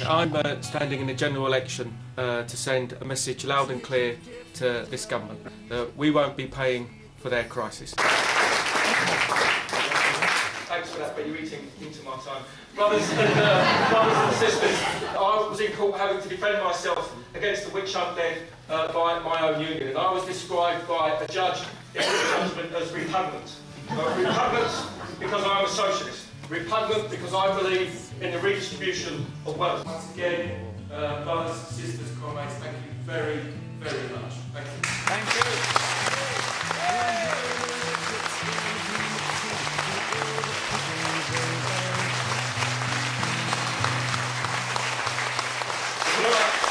I'm standing in the general election to send a message loud and clear to this government that we won't be paying for their crisis. Thanks for that, but you're eating into my time. Brothers and sisters, I was in court having to defend myself against the witch hunt led by my own union, and I was described by a judge in his judgment as repugnant. Repugnant because I'm a socialist. Repugnant because I believe in the redistribution of wealth. Once again, brothers, sisters, comrades, thank you very, very much. Thank you. Thank you.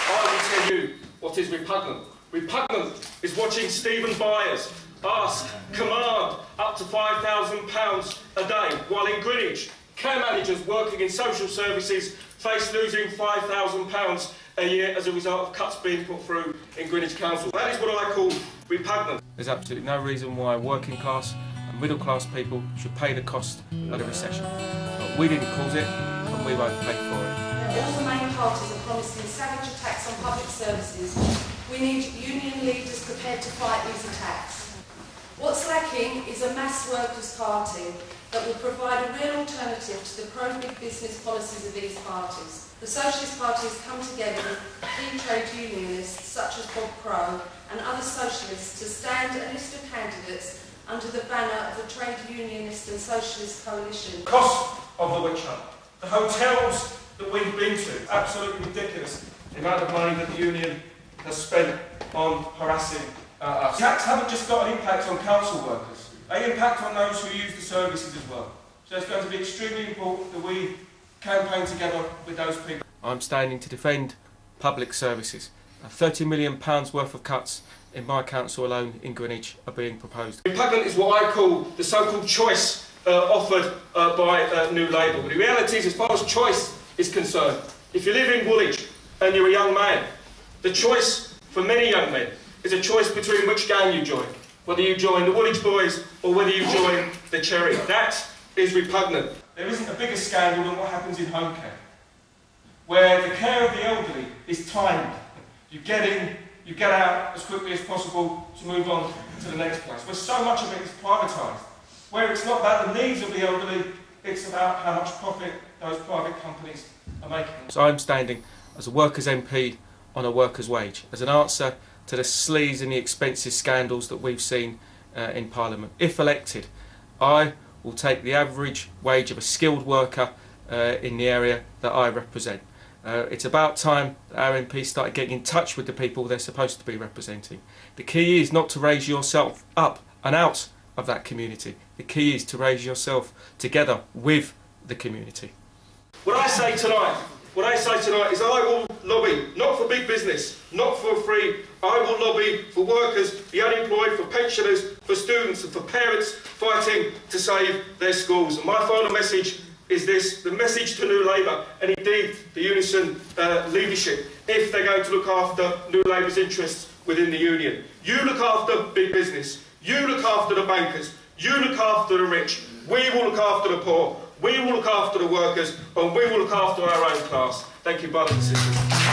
I will tell you what is repugnant. Repugnant is watching Stephen Byers ask, command up to £5,000 a day, while in Greenwich, care managers working in social services face losing £5,000 a year as a result of cuts being put through in Greenwich Council. That is what I call repugnant. There's absolutely no reason why working class and middle class people should pay the cost of the recession. We didn't cause it, and we won't pay for it. All the main parties are promising savage attacks on public services. We need union leaders prepared to fight these attacks. What's lacking is a mass workers' party that will provide a real alternative to the pro-big business policies of these parties. The Socialist Party has come together with key trade unionists such as Bob Crow and other socialists to stand a list of candidates under the banner of the Trade Unionist and Socialist Coalition. The cost of the witch hunt, the hotels that we've been to, absolutely ridiculous. The amount of money that the union has spent on harassing us. Tax haven't just got an impact on council workers, they impact on those who use the services as well. So it's going to be extremely important that we campaign together with those people. I'm standing to defend public services. £30 million worth of cuts in my council alone in Greenwich are being proposed. Repugnant is what I call the so-called choice offered by New Labour. But the reality is, as far as choice is concerned, if you live in Woolwich and you're a young man, the choice for many young men is a choice between which gang you join, whether you join the Woolwich Boys or whether you join the Cherry. That is repugnant. There isn't a bigger scandal than what happens in home care, where the care of the elderly is timed. You get in, you get out as quickly as possible to move on to the next place, where so much of it is privatised, where it's not about the needs of the elderly, it's about how much profit those private companies are making. So I'm standing as a workers' MP on a workers' wage, as an answer to the sleaze and the expensive scandals that we've seen in Parliament. If elected, I will take the average wage of a skilled worker in the area that I represent. It's about time that our MPs started getting in touch with the people they're supposed to be representing. The key is not to raise yourself up and out of that community. The key is to raise yourself together with the community. What I say tonight is I will lobby, not for big business, not for free. I will lobby for workers, the unemployed, for pensioners, for students and for parents fighting to save their schools. And my final message is this, the message to New Labour and indeed the Unison leadership, if they're going to look after New Labour's interests within the union. You look after big business, you look after the bankers, you look after the rich, we will look after the poor, we will look after the workers, and we will look after our own class. Thank you, brothers and sisters.